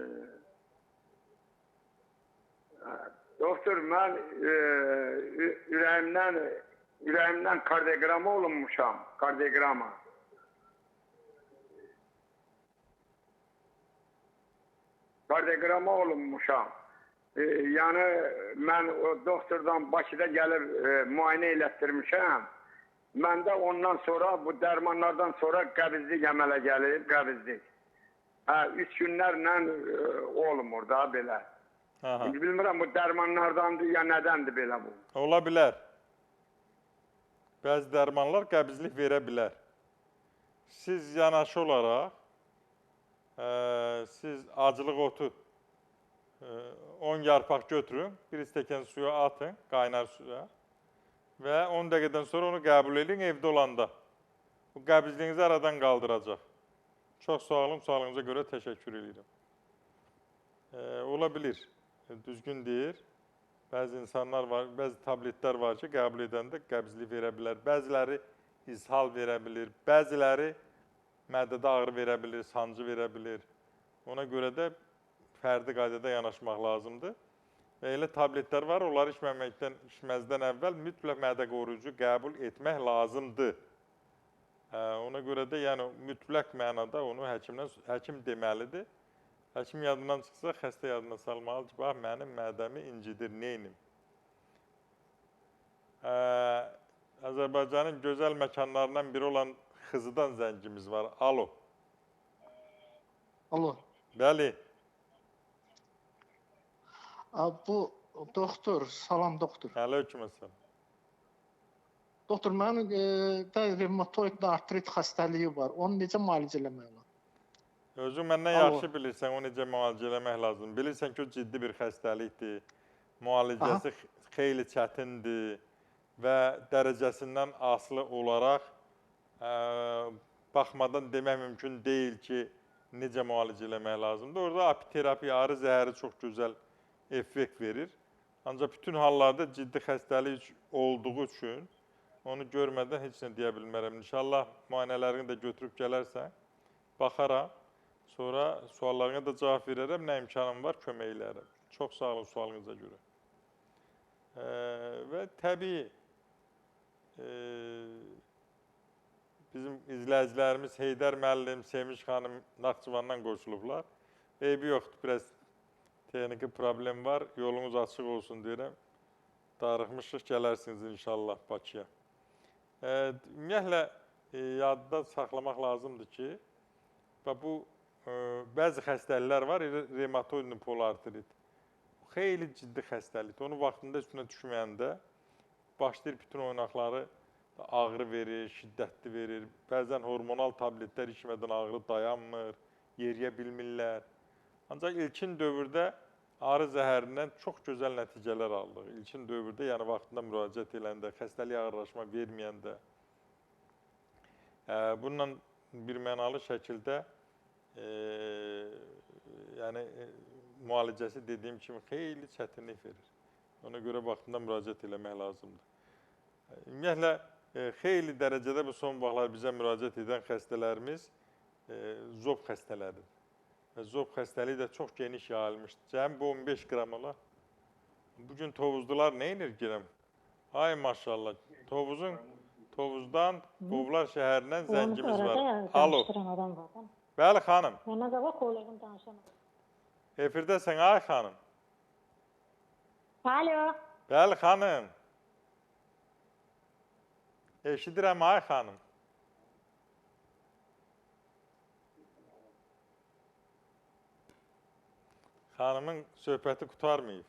S10: Doktor, mən ürəyimdən kardioqrama olunmuşam, kardioqrama. Kardioqrama olunmuşam. Yəni, mən o doktordan Bakıda gəlib müayinə elətdirmişəm. Məndə ondan sonra, bu dərmanlardan sonra qəbizlik əmələ gəlib, qəbizlik. 3 günlərlə olmur da belə. Bilmirəm, bu dərmanlardandır ya nədəndir belə bu?
S1: Ola bilər. Bəzi dərmanlar qəbizlik verə bilər. Siz yanaşı olaraq, siz acılıq otu 10 yarpaq götürün, bir stəkan suya atın, qaynar suya və 10 dəqiqədən sonra onu qəbul edin evdə olanda. Bu qəbizliyinizi aradan qaldıracaq. Çox sağ olun, sağlığınıza görə təşəkkür edirəm. Ola bilir, düzgün deyir. Bəzi insanlar var, bəzi tabletlər var ki, qəbul edəndə qəbizlik verə bilər. Bəziləri ishal verə bilir, bəziləri mədədə ağrı verə bilir, sancı verə bilir. Ona görə də fərdi qaydada yanaşmaq lazımdır. Və elə tabletlər var, onları içməzdən əvvəl mütləq mədə qoruyucu qəbul etmək lazımdır. Ona görə də yəni mütləq mənada onu həkim deməlidir. Həkim yadından çıxsa, xəstə yadına salmalı ki, bax, mənim mədəmi incidir, neynim? Azərbaycanın gözəl məkanlarından biri olan Xızıdan zəngimiz var. Alo.
S3: Alo.
S1: Bəli.
S3: Bu doktor, salam doktor.
S1: Əleyküm əssalam.
S3: Doktor, mənim revmatoid artrit xəstəliyi var. Onu necə müalicə eləmək olar?
S1: Özün məndən yaxşı bilirsən, o necə müalicə eləmək lazım. Bilirsən ki, o ciddi bir xəstəlikdir. Müalicəsi xeyli çətindir və dərəcəsindən asılı olaraq baxmadan demək mümkün deyil ki, necə müalicə eləmək lazımdır. Orada apiterapiya, arı zəhəri çox gözəl effekt verir. Ancaq bütün hallarda ciddi xəstəlik olduğu üçün onu görmədən heç nə deyə bilmərəm. İnşallah müayinələrini də götürüb gələrsən, baxaram. Sonra suallarına da cavab verərəm, nə imkanım var, kömək eləyərəm. Çox sağ olun sualınıza görə. Və təbii, bizim izləyicilərimiz Heydər müəllim, Sevinç xanım Naxçıvandan qoşulublar. Eybi yoxdur, biraz texniki problem var, yolunuz açıq olsun deyirəm. Darıxmışıq, gələrsiniz inşallah Bakıya. Ümumiyyətlə, yadda saxlamaq lazımdır ki, bu bəzi xəstəliklər var, revmatoid polartrit. Xeyli ciddi xəstəlikdir. Onu vaxtında üstünə düşməyəndə başlayır bütün oynaqları ağrı verir, şiddətli verir. Bəzən hormonal tabletlər içmədən ağrı dayanmır, yeriyə bilmirlər. Ancaq ilkin dövrdə arı zəhərindən çox gözəl nəticələr aldıq. İlkin dövrdə, yəni vaxtında müraciət edəndə, xəstəlik ağırlaşma verməyəndə. Bununla birmənalı şəkildə yəni müalicəsi dediyim kimi xeyli çətinlik verir. Ona görə vaxtında müraciət eləmək lazımdır. Ümumiyyətlə, xeyli dərəcədə bu son vaxtlar bizə müraciət edən xəstələrimiz zob xəstələridir. Və zob xəstəliyi də çox geniş yayılmışdır. Cəmi bu 15 qram olar. Bugün tovuzdular nə edir girəm? Ay maşallah, Tovuzdan Qovlar şəhərindən zəngimiz var. Alo. Bəli, xanım. Efirdəsən, ay xanım.
S11: Alo.
S1: Bəli, xanım. Eşidirəm, ay xanım. Xanımın söhbəti qutarmayıb.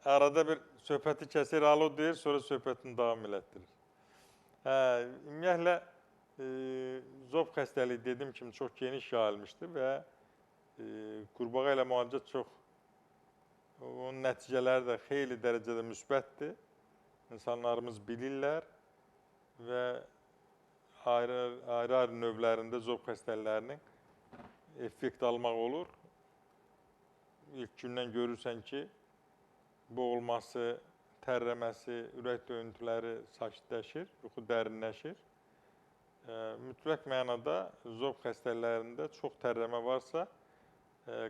S1: Arada bir söhbəti kəsir, alo deyir, sonra söhbətini davam elətdirir. Ümumiyyətlə, zob xəstəliyi dediyim kimi çox geniş yayılmışdır və qurbağa ilə müalicə çox, onun nəticələri də xeyli dərəcədə müsbətdir. İnsanlarımız bilirlər və ayrı-ayrı növlərində zob xəstəliklərinin effekt almaq olur. İlk gündən görürsən ki, boğulması, tərləməsi, ürək döyüntüləri sakitləşir, yuxu dərinləşir. Mütləq mənada zob xəstəliklərində çox tərləmə varsa,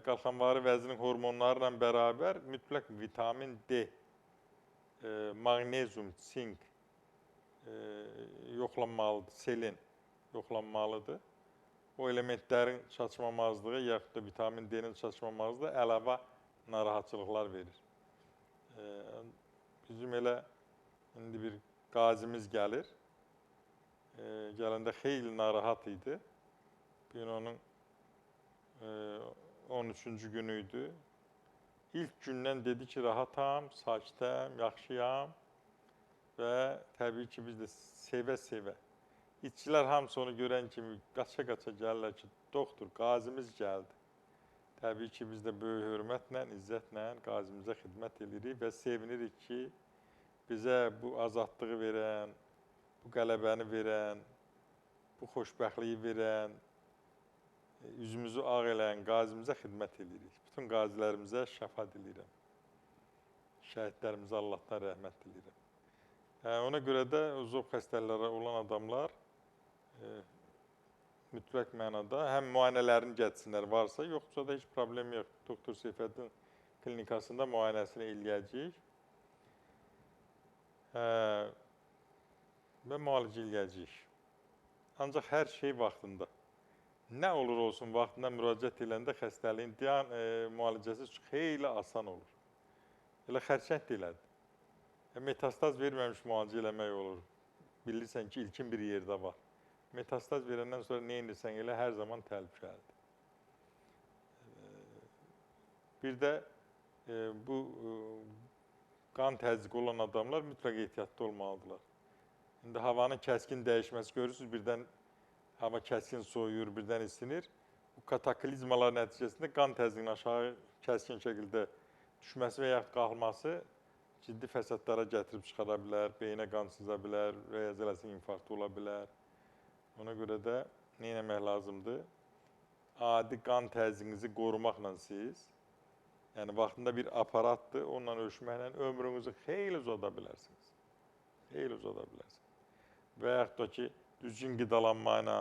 S1: qalxanvari vəzinin hormonları ilə bərabər mütləq vitamin D, maqnezium, sink yoxlanmalıdır, selin yoxlanmalıdır. O elementlərin çatışmamazlığı, yaxud da vitamin D-nin çatışmamazlığı əlavə narahatçılıqlar verir. Bizim elə indi bir qazimiz gəlir. Gələndə xeyli narahat idi. Bir onun 13-cü günü idi. İlk gündən dedi ki, rahatam, sakitəm, yaxşıyam və təbii ki, biz də sevə-sevə. İçkilər hamısı onu görən kimi qaça-qaça gəlirlər ki, doktor, qazimiz gəldi. Təbii ki, biz də böyük hörmətlə, izzətlə qazimizə xidmət edirik və sevinirik ki, bizə bu azadlığı verən, bu qələbəni verən, bu xoşbəxtliyi verən, üzümüzü ağ eləyən qazimizə xidmət edirik. Bütün qazilərimizə şəfa diləyirəm. Şəhidlərimizə Allahdan rəhmət diləyirəm. Ona görə də zob xəstəlikləri olan adamlar mütləq mənada həm müayinələrini gətsinlər varsa, yoxsa da heç problem yox. Doktor Seyfəddin klinikasında müayinəsini eləyəcəyik və müalicə eləyəcəyik. Ancaq hər şey vaxtında. Nə olur olsun, vaxtında müraciət edəndə xəstəliyin müalicəsi xeyli asan olur. Elə xərçəng deyilədir. Metastaz verməmiş müalicə eləmək olur. Bilirsən ki, ilkin bir yerdə var. Metastaz verəndən sonra nə edirsən elə hər zaman təhlükəlidir. Bir də bu qan təzyiqi olan adamlar mütləq ehtiyatlı olmalıdırlar. İndi havanın kəskin dəyişməsi görürsünüz, birdən hava kəskin soyuyur, birdən isinir. Bu kataklizmalar nəticəsində qan təzyiqinin aşağı kəskin şəkildə düşməsi və yaxud qalxması ciddi fəsadlara gətirib çıxara bilər, beyinə qan sıza bilər, rəyazələsin infarktı ola bilər. Ona görə də nə etmək lazımdır? Adi qan təzyiqinizi qorumaqla siz, yəni vaxtında bir aparatdır, onunla ölçməklə ömrünüzü xeyli uzada bilərsiniz. Xeyli uzada bilərsiniz. Və yaxud da ki, düzgün qidalanmayla,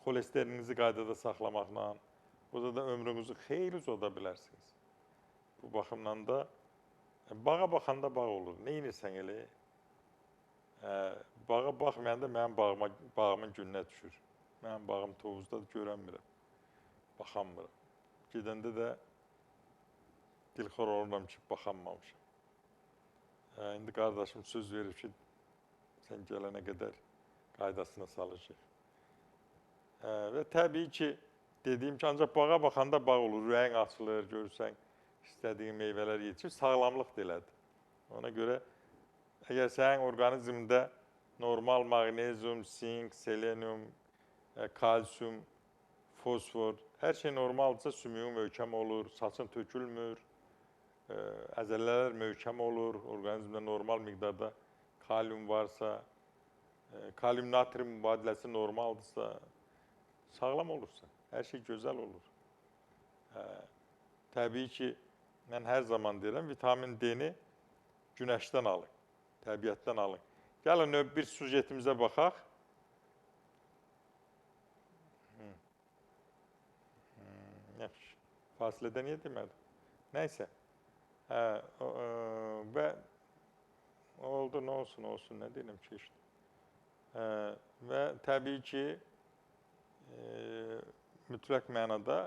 S1: xolesterinizi qaydada saxlamaqla, burada da ömrünüzü xeyli uzada bilərsiniz. Bu baxımdan da bağa baxanda bağ olur. Nə edirsən elə? Bağa baxmayanda mənim bağımın gününə düşür. Mənim bağım Tovuzda görənmirəm, baxanmıram. Gedəndə də dilxor oluram ki, baxanmamışam. İndi qardaşım söz verir ki, sən gələnə qədər qaydasına salacaq. Və təbii ki, dediyim ki, ancaq bağa baxanda bağ olur, ürəyin açılır, görürsən, istədiyin meyvələr yetişir, sağlamlıq da elədir. Ona görə, əgər sənin orqanizmdə normal maqnezium, sink, selenium, kalsium, fosfor, hər şey normaldırsa sümüyün möhkəm olur, saçın tökülmür, əzələlər möhkəm olur, orqanizmdə normal miqdarda kalium varsa, kalium-natrium mübadiləsi normaldırsa, sağlam olursa, hər şey gözəl olur. Təbii ki, mən hər zaman deyirəm, vitamin D-ni Günəşdən alın, təbiətdən alın. Gəlin növ bir sujetimizə baxaq. Yaxşı, fasilədə niyə demədim? Nəysə, və oldu, nə olsun, nə deyiləm ki işte. Və təbii ki, mütləq mənada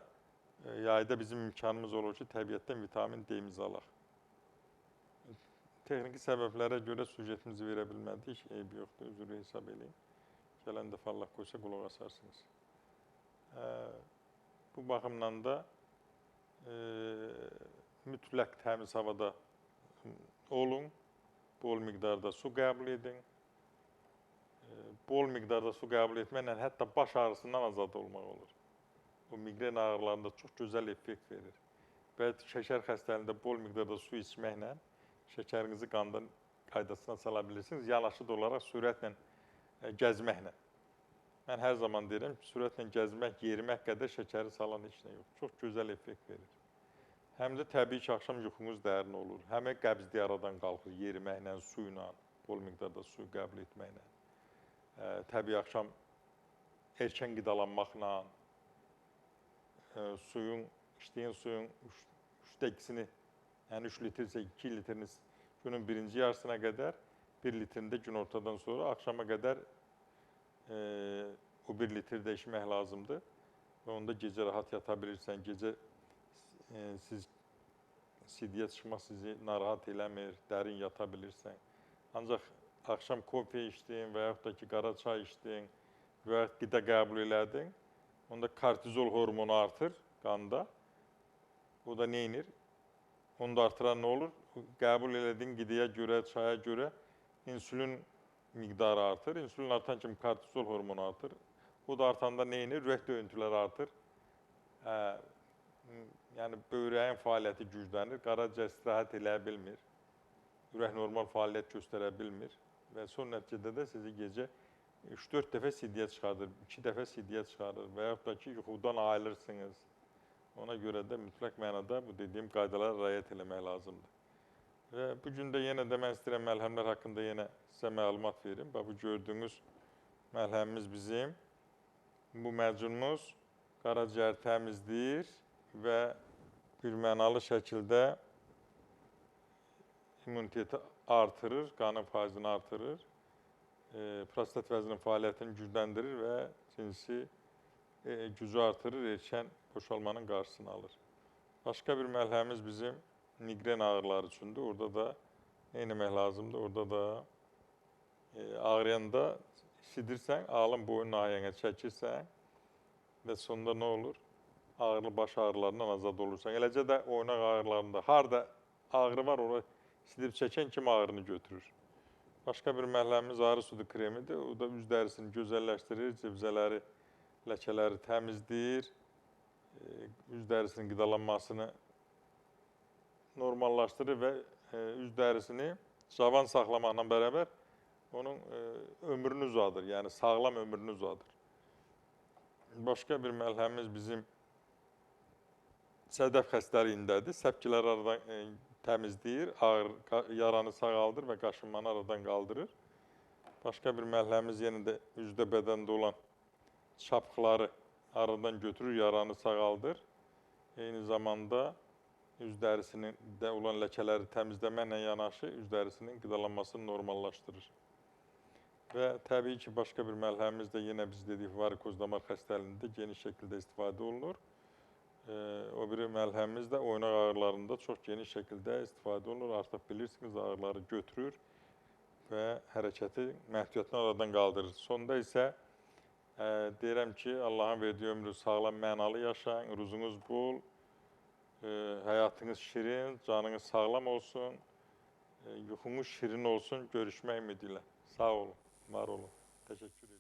S1: yayda bizim imkanımız olur ki, təbiətdən vitamin D-mizi alaq. Texniki səbəblərə görə sujetimizi verə bilmədik, eybi yoxdur, üzrü hesab edin. Gələn dəfə Allah qoysa qulaq asarsınız. Bu baxımdan da mütləq təmiz havada olun, bol miqdarda su qəbul edin. Bol miqdarda su qəbul etməklə hətta baş ağrısından azad olmaq olur. Bu migren ağrılarında çox gözəl effekt verir. Və şəkər xəstəliyində bol miqdarda su içməklə şəkərinizi qandan qaydasına sala bilirsiniz. Yanaşı da olaraq sürətlə gəzməklə. Mən hər zaman deyirəm ki, sürətlə gəzmək, yerimək qədər şəkəri salan heç nə yox. Çox gözəl effekt verir. Həm də təbii ki, axşam yuxunuz dərin olur. Həm də qəbzli aradan qalxır, yeriməklə, suyla, bol miqdarda suyu qəbul etməklə. Təbii axşam erkən qidalanmaqla, içdiyin suyun 3də 2-sini, yəni 3 litrsə 2 litriniz günün birinci yarısına qədər, 1 litrində gün ortadan sonra axşama qədər o 1 litr də içmək lazımdır. Və onda gecə rahat yata bilirsən, gecə sidyə çıxma sizi narahat eləmir, dərin yata bilirsən. Ancaq axşam kofe içdin və yaxud da ki, qara çay içdin və yaxud qida qəbul elədin, onda kortizol hormonu artır qanda. O da neynir? Onu da artıran nə olur? Qəbul elədiyin qidaya görə, çaya görə insülin miqdarı artır. İnsülin artan kimi kortizol hormonu artır. O da artanda neynir? Ürək döyüntüləri artır. Yəni, böyrəyin fəaliyyəti güclənir. Qaraciyər istirahət eləyə bilmir. Ürək normal fəaliyyət göstərə bilmir. Və son nəticədə də sizi gecə 3-4 dəfə sidyə çıxardır, 2 dəfə sidyə çıxarır və yaxud da ki, yuxudan ayılırsınız. Ona görə də mütləq mənada bu dediyim qaydalara riayət eləmək lazımdır. Və bu gün də yenə də mən istəyirəm məlhəmlər haqqında yenə sizə məlumat verim. Bu gördüyünüz məlhəmimiz bizim. Bu məcunumuz qaraciyər təmizləyir və bir mənalı şəkildə immuniteti artırır, qanın faizini artırır, prostat vəzinin fəaliyyətini gücləndirir və cinsi gücü artırır, erkən boşalmanın qarşısını alır. Başqa bir məlhəmimiz bizim migren ağrıları üçündür. Orada da nə etmək lazımdır? Orada da ağrıyanda isidirsən, alın boyun nahiyənə çəkirsən və sonunda nə olur? Ağrılı baş ağrılarından azad olursan. Eləcə də oynaq ağrılarında harada ağrı var, oraya isidib çəkən kimi ağrını götürür. Başqa bir məhləmimiz ağrı sudu kremidir. O da üz dərisini gözəlləşdirir, civzələri, ləkələri təmizləyir, üz dərisinin qidalanmasını normallaşdırır və üz dərisini cavan saxlamaqla bərabər onun ömrünü uzadır, yəni sağlam ömrünü uzadır. Başqa bir məlhəmimiz bizim sədəf xəstəliyindədir. Səpkiləri aradan təmizləyir, yaranı sağaldır və qaşınmanı aradan qaldırır. Başqa bir məlhəmimiz yenə də üzdə bədəndə olan çapıqları aradan götürür, yaranı sağaldır. Eyni zamanda üz dərisində olan ləkələri təmizləməklə yanaşı üz dərisinin qidalanmasını normallaşdırır. Və təbii ki, başqa bir məlhəmimiz də yenə biz dedik, varikoz damar xəstəliyində geniş şəkildə istifadə olunur. O biri məlhəmimiz də oynaq ağrılarında çox geniş şəkildə istifadə olunur. Artıq bilirsiniz, ağrıları götürür və hərəkəti məhdudiyyətini aradan qaldırır. Sonda isə deyirəm ki, Allahın verdiyi ömrü sağlam, mənalı yaşayın, ruzunuz bol, həyatınız şirin, canınız sağlam olsun, yuxunuz şirin olsun, görüşmək ümidi ilə. Sağ olun, var olun. Təşəkkür edirəm.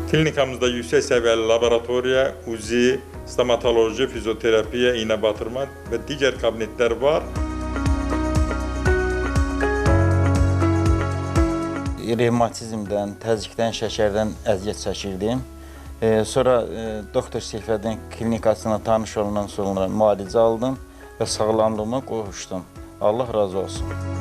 S1: Klinikamızda yüksək səviyyəli laboratoriya, UZI, stomatoloji, fizioterapiya, iynə batırma və digər kabinetlər var.
S2: revmatizmdən, təzyiqdən, şəkərdən əziyyət çəkirdim. Sonra doktor Seyfəddin klinikasına tanış olandan sonra müalicə aldım və sağlamlığıma qovuşdum. Allah razı olsun.